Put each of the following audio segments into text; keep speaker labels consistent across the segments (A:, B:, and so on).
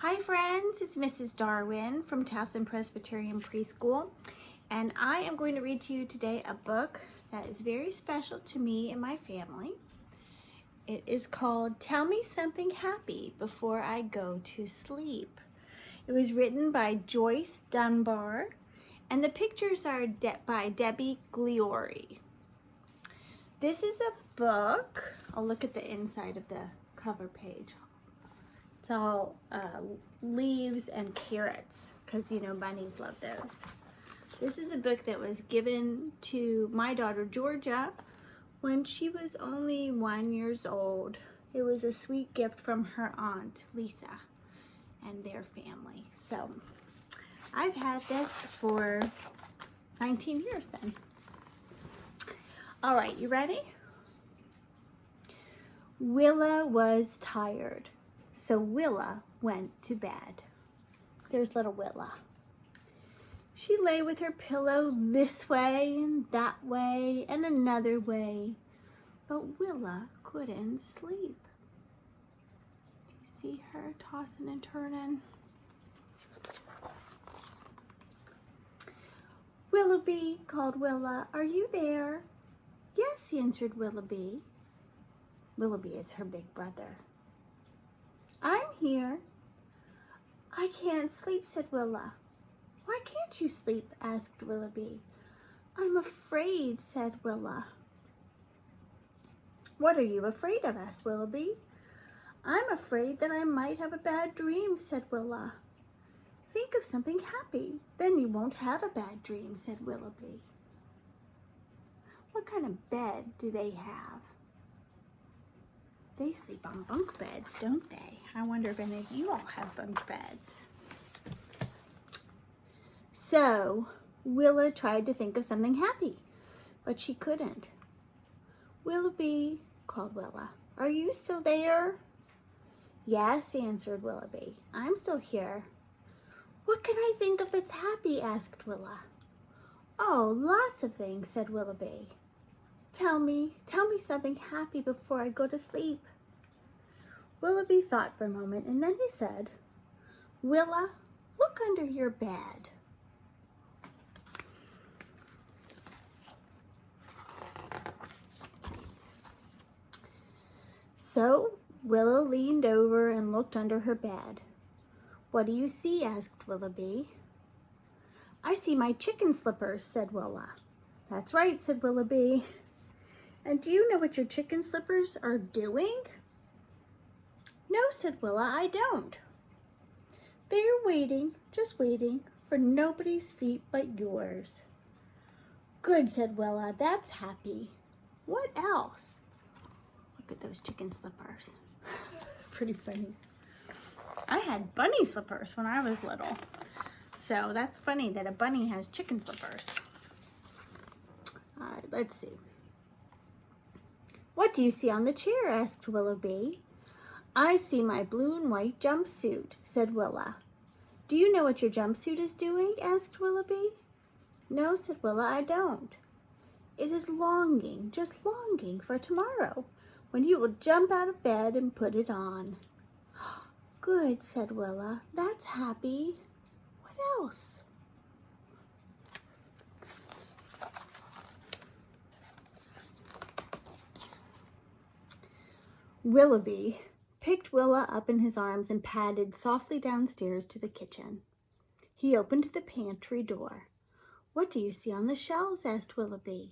A: Hi friends, it's Mrs. Darwin from Towson Presbyterian Preschool, and I am going to read to you today a book that is very special to me and my family. It is called Tell Me Something Happy Before I Go to Sleep. It was written by Joyce Dunbar, and the pictures are by Debbie Gliori. This is a book. I'll look at the inside of the cover page. It's all leaves and carrots because, you know, bunnies love those. This is a book that was given to my daughter Georgia when she was only 1 year old. It was a sweet gift from her aunt Lisa and their family. So I've had this for 19 years then. All right, you ready? Willa was tired, so Willa went to bed. There's little Willa. She lay with her pillow this way and that way and another way, but Willa couldn't sleep. Do you see her tossing and turning? Willoughby, called Willa, are you there? Yes, answered Willoughby. Willoughby is her big brother. I'm here. I can't sleep, said Willa. Why can't you sleep? Asked Willoughby. I'm afraid, said Willa. What are you afraid of? Asked Willoughby. I'm afraid that I might have a bad dream, said Willa. Think of something happy, then you won't have a bad dream, said Willoughby. What kind of bed do they have? They sleep on bunk beds, don't they? I wonder if any of you all have bunk beds. So, Willa tried to think of something happy, but she couldn't. Willoughby, called Willa, are you still there? Yes, answered Willoughby. I'm still here. What can I think of that's happy? Asked Willa. Oh, lots of things, said Willoughby. Tell me something happy before I go to sleep. Willoughby thought for a moment, and then he said, Willa, look under your bed. So Willa leaned over and looked under her bed. What do you see? Asked Willoughby. I see my chicken slippers, said Willa. That's right, said Willoughby. And do you know what your chicken slippers are doing? No, said Willa, I don't. They're waiting, just waiting, for nobody's feet but yours. Good, said Willa, that's happy. What else? Look at those chicken slippers. Pretty funny. I had bunny slippers when I was little. So that's funny that a bunny has chicken slippers. All right, let's see. What do you see on the chair? Asked Willoughby. I see my blue and white jumpsuit, said Willa. Do you know what your jumpsuit is doing? Asked Willoughby. No, said Willa, I don't. It is longing, just longing for tomorrow, when you will jump out of bed and put it on. Good, said Willa. That's happy. What else? Willoughby picked Willa up in his arms and padded softly downstairs to the kitchen. He opened the pantry door. What do you see on the shelves? Asked Willoughby.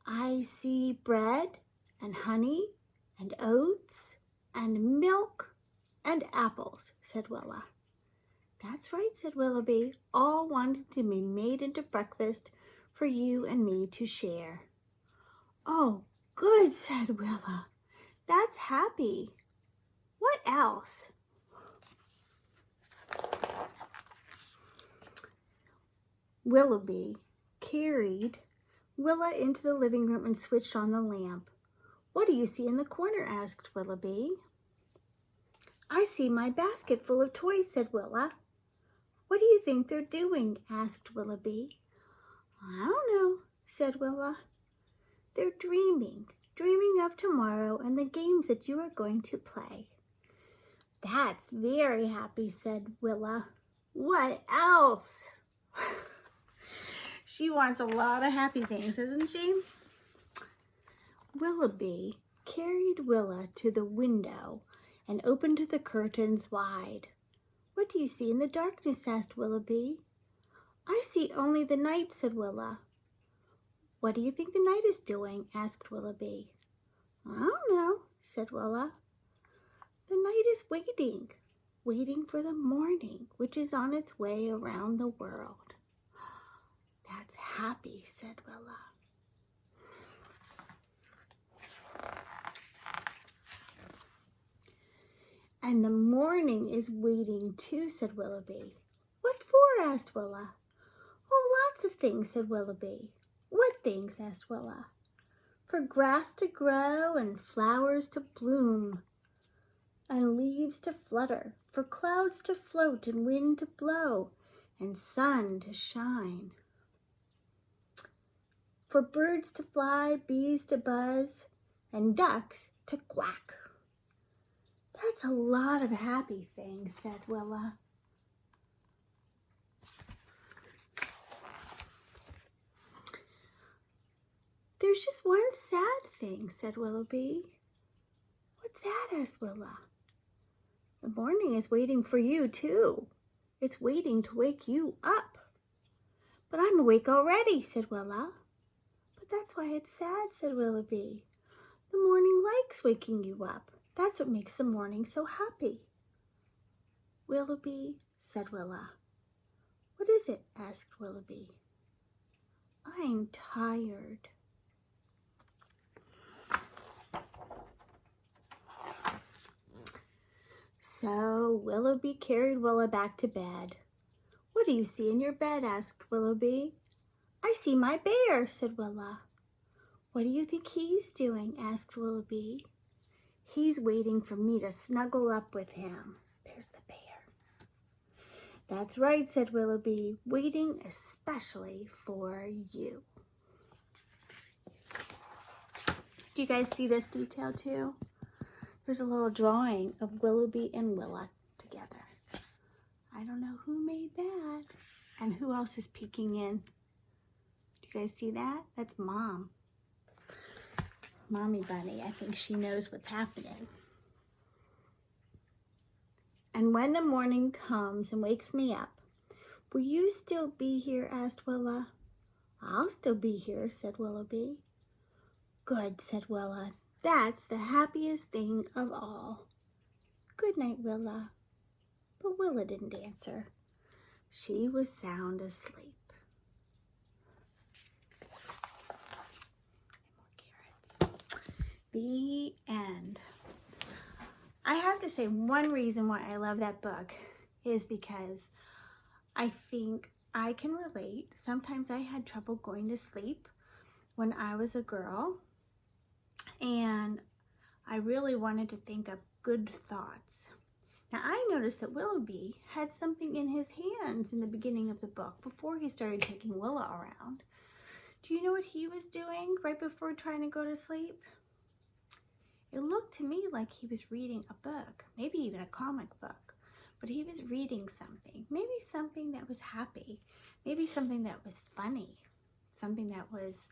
A: I see bread and honey and oats and milk and apples, said Willa. That's right, said Willoughby, all wanted to be made into breakfast for you and me to share. Oh, good, said Willa. That's happy. What else? Willoughby carried Willa into the living room and switched on the lamp. What do you see in the corner? Asked Willoughby. I see my basket full of toys, said Willa. What do you think they're doing? Asked Willoughby. I don't know, said Willa. They're dreaming of tomorrow and the games that you are going to play. That's very happy, said Willa. What else? She wants a lot of happy things, isn't she? Willoughby carried Willa to the window and opened the curtains wide. What do you see in the darkness? Asked Willoughby. I see only the night, said Willa. What do you think the night is doing? Asked Willoughby. I don't know, said Willa. The night is waiting for the morning, which is on its way around the world. That's happy, said Willa. And the morning is waiting too, said Willoughby. What for? Asked Willa. Oh, lots of things, said Willoughby. What things? Asked Willa. For grass to grow and flowers to bloom and leaves to flutter, for clouds to float and wind to blow and sun to shine, for birds to fly, bees to buzz, and ducks to quack. That's a lot of happy things, said Willa. There's just one sad thing, said Willoughby. What's that? Asked Willa. The morning is waiting for you, too. It's waiting to wake you up. But I'm awake already, said Willa. But that's why it's sad, said Willoughby. The morning likes waking you up. That's what makes the morning so happy. Willoughby, said Willa. What is it? Asked Willoughby. I'm tired. So Willoughby carried Willa back to bed. What do you see in your bed? Asked Willoughby. I see my bear, said Willa. What do you think he's doing? Asked Willoughby. He's waiting for me to snuggle up with him. There's the bear. That's right, said Willoughby, waiting especially for you. Do you guys see this detail too? There's a little drawing of Willoughby and Willa together. I don't know who made that. And who else is peeking in? Do you guys see that? That's Mom. Mommy Bunny. I think she knows what's happening. And when the morning comes and wakes me up, will you still be here? Asked Willa. I'll still be here, said Willoughby. Good, said Willa. That's the happiest thing of all. Good night, Willa. But Willa didn't answer. She was sound asleep. More carrots. The end. I have to say, one reason why I love that book is because I think I can relate. Sometimes I had trouble going to sleep when I was a girl, and I really wanted to think of good thoughts. Now, I noticed that Willoughby had something in his hands in the beginning of the book before he started taking Willa around. Do you know what he was doing right before trying to go to sleep? It looked to me like he was reading a book, maybe even a comic book, but he was reading something, maybe something that was happy, maybe something that was funny, something that was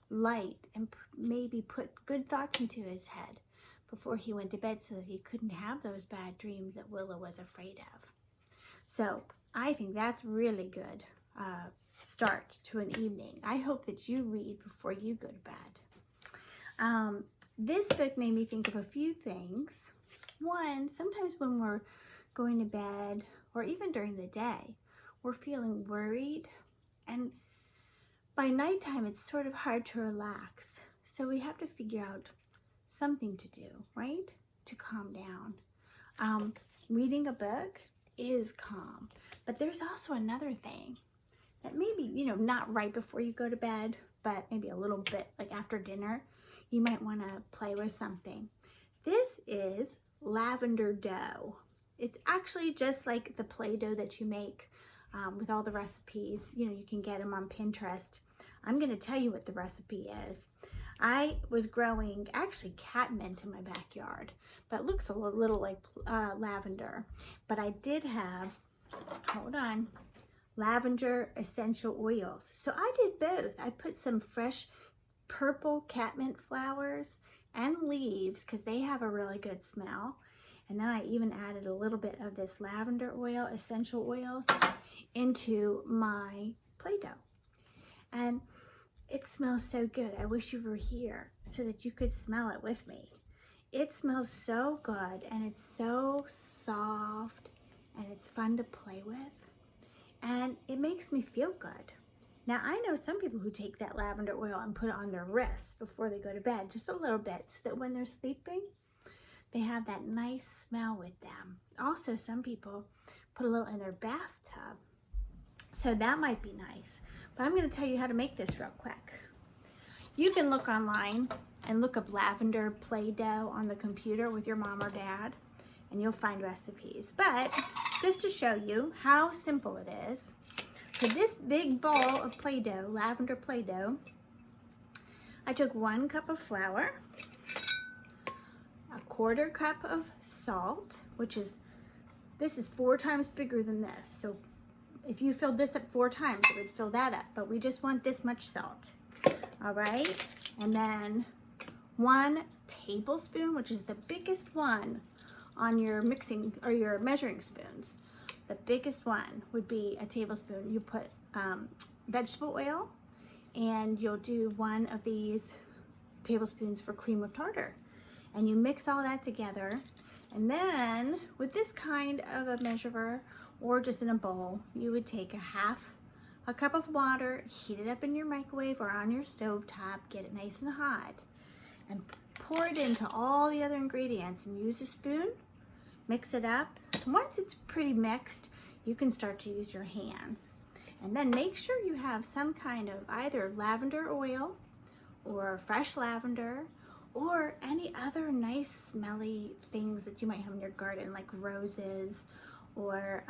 A: light, and maybe put good thoughts into his head before he went to bed so that he couldn't have those bad dreams that Willa was afraid of. So I think that's really good start to an evening. I hope that you read before you go to bed. This book made me think of a few things. One, sometimes when we're going to bed or even during the day, we're feeling worried, and by nighttime it's sort of hard to relax. So we have to figure out something to do, right? To calm down. Reading a book is calm, but there's also another thing that maybe, not right before you go to bed, but maybe a little bit like after dinner, you might want to play with something. This is lavender dough. It's actually just like the Play-Doh that you make with all the recipes. You can get them on Pinterest. I'm going to tell you what the recipe is. I was growing actually catmint in my backyard, but it looks a little like lavender. But I did have, hold on, lavender essential oils. So I did both. I put some fresh purple catmint flowers and leaves because they have a really good smell. And then I even added a little bit of this lavender oil, essential oils, into my Play-Doh. And it smells so good. I wish you were here so that you could smell it with me. It smells so good, and it's so soft, and it's fun to play with, and it makes me feel good. Now, I know some people who take that lavender oil and put it on their wrists before they go to bed, just a little bit, so that when they're sleeping, they have that nice smell with them. Also, some people put a little in their bathtub, so that might be nice. But I'm going to tell you how to make this real quick. You can look online and look up lavender Play-Doh on the computer with your mom or dad, and you'll find recipes. But just to show you how simple it is, for this big bowl of Play-Doh, lavender Play-Doh, I took 1 cup of flour, a 1/4 cup of salt, which is, this is 4 times bigger than this. So if you filled this up 4 times, it would fill that up, but we just want this much salt. All right, and then 1 tablespoon, which is the biggest one on your mixing or your measuring spoons. The biggest one would be a tablespoon. You put vegetable oil, and you'll do 1 of these tablespoons for cream of tartar. And you mix all that together. And then with this kind of a measurer, or just in a bowl, you would take a cup of water, heat it up in your microwave or on your stove top, get it nice and hot, and pour it into all the other ingredients and use a spoon, mix it up. Once it's pretty mixed, you can start to use your hands. And then make sure you have some kind of either lavender oil or fresh lavender or any other nice smelly things that you might have in your garden, like roses or,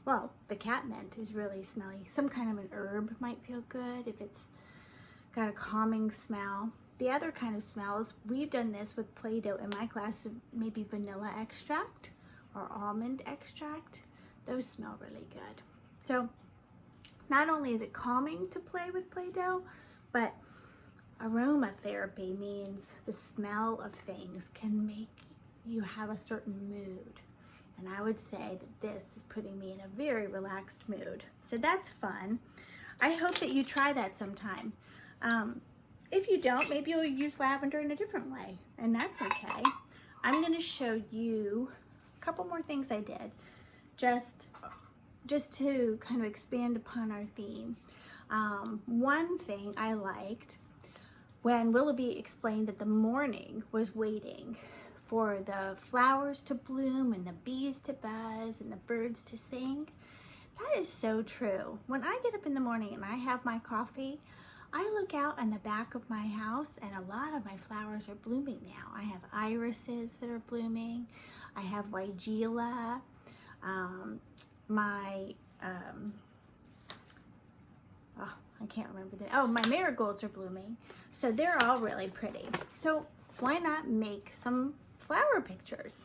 A: well, the catmint is really smelly. Some kind of an herb might feel good if it's got a calming smell. The other kind of smells, we've done this with Play-Doh in my class, maybe vanilla extract or almond extract. Those smell really good. So not only is it calming to play with Play-Doh, but aromatherapy means the smell of things can make you have a certain mood. And I would say that this is putting me in a very relaxed mood. So that's fun. I hope that you try that sometime. If you don't, maybe you'll use lavender in a different way, and that's okay. I'm going to show you a couple more things I did just to kind of expand upon our theme. One thing I liked when Willoughby explained that the morning was waiting for the flowers to bloom and the bees to buzz and the birds to sing. That is so true. When I get up in the morning and I have my coffee, I look out on the back of my house and a lot of my flowers are blooming now. I have irises that are blooming. I have weigela. I can't remember my marigolds are blooming. So they're all really pretty. So why not make some flower pictures?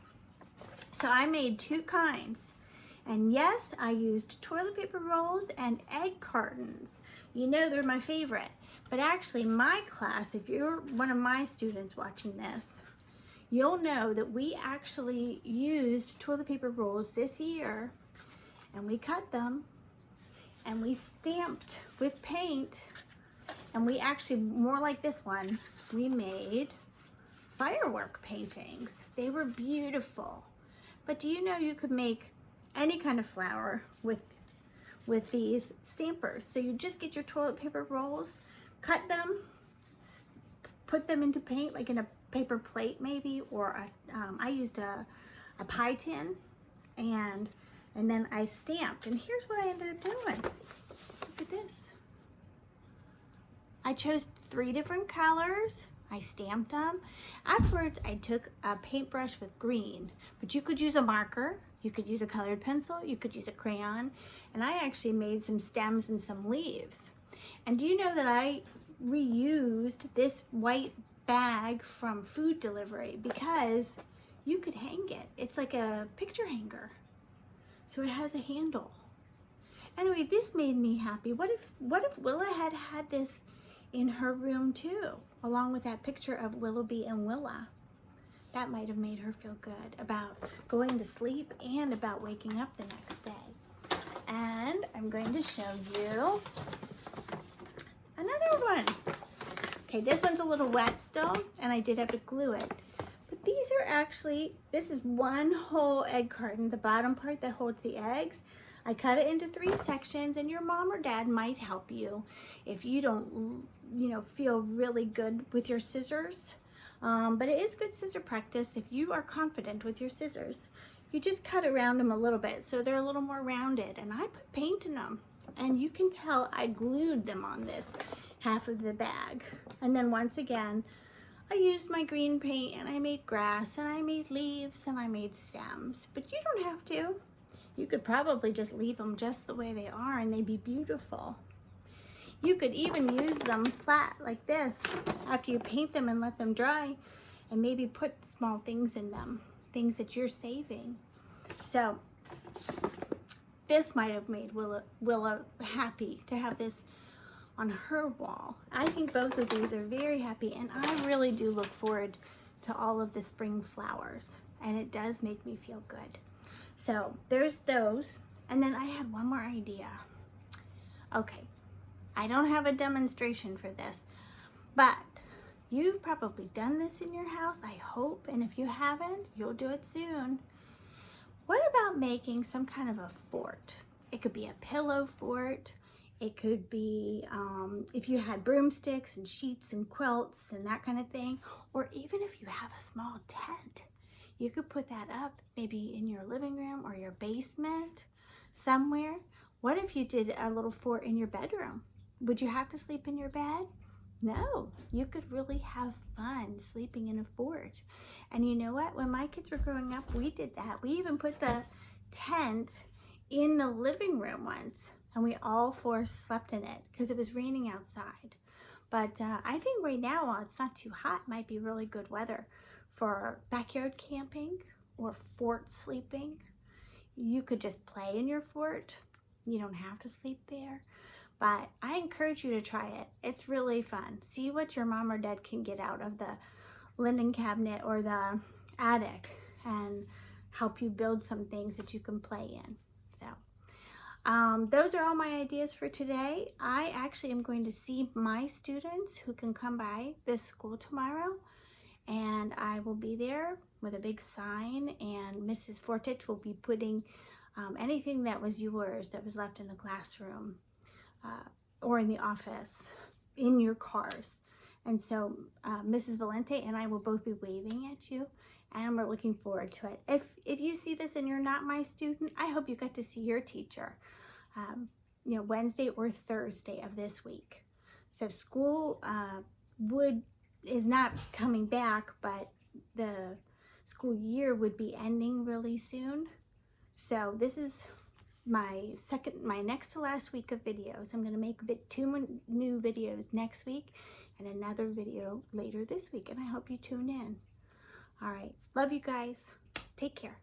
A: So I made 2 kinds. And yes, I used toilet paper rolls and egg cartons. You know they're my favorite. But actually my class, if you're one of my students watching this, you'll know that we actually used toilet paper rolls this year, and we cut them and we stamped with paint, and we actually, more like this one, we made firework paintings. They were beautiful. But do you know you could make any kind of flower with these stampers? So you just get your toilet paper rolls, cut them, put them into paint, like in a paper plate maybe, or I used a pie tin, and then I stamped. And here's what I ended up doing. Look at this. I chose 3 different colors. I stamped them. Afterwards, I took a paintbrush with green, but you could use a marker, you could use a colored pencil, you could use a crayon, and I actually made some stems and some leaves. And do you know that I reused this white bag from food delivery because you could hang it. It's like a picture hanger. So it has a handle. Anyway, this made me happy. What if Willa had had this in her room too, along with that picture of Willoughby and Willa? That might have made her feel good about going to sleep and about waking up the next day. And I'm going to show you another one. Okay, this one's a little wet still, and I did have to glue it. But these are actually, this is one whole egg carton, the bottom part that holds the eggs. I cut it into 3 sections, and your mom or dad might help you if you don't, feel really good with your scissors. But it is good scissor practice if you are confident with your scissors. You just cut around them a little bit so they're a little more rounded, and I put paint in them. And you can tell I glued them on this half of the bag. And then once again, I used my green paint, and I made grass, and I made leaves, and I made stems. But you don't have to. You could probably just leave them just the way they are, and they'd be beautiful. You could even use them flat like this after you paint them and let them dry, and maybe put small things in them, things that you're saving. So this might have made Willa happy to have this on her wall. I think both of these are very happy, and I really do look forward to all of the spring flowers, and it does make me feel good. So there's those, and then I had one more idea. Okay, I don't have a demonstration for this, but you've probably done this in your house, I hope, and if you haven't, you'll do it soon. What about making some kind of a fort? It could be a pillow fort. It could be if you had broomsticks and sheets and quilts and that kind of thing, or even if you have a small tent. You could put that up maybe in your living room or your basement somewhere. What if you did a little fort in your bedroom? Would you have to sleep in your bed? No, you could really have fun sleeping in a fort. And you know what? When my kids were growing up, we did that. We even put the tent in the living room once, and we all 4 slept in it because it was raining outside. But I think right now, while it's not too hot, might be really good weather for backyard camping or fort sleeping. You could just play in your fort. You don't have to sleep there. But I encourage you to try it. It's really fun. See what your mom or dad can get out of the linen cabinet or the attic and help you build some things that you can play in. So those are all my ideas for today. I actually am going to see my students who can come by this school tomorrow, and I will be there with a big sign, and Mrs. Fortich will be putting anything that was yours that was left in the classroom or in the office in your cars. And so Mrs. Valente and I will both be waving at you, and we're looking forward to it. If you see this and you're not my student, I hope you got to see your teacher, Wednesday or Thursday of this week. So school is not coming back, but the school year would be ending really soon. So this is my next to last week of videos. I'm going to make 2 new videos next week and another video later this week, and I hope you tune in. All right, love you guys. Take care.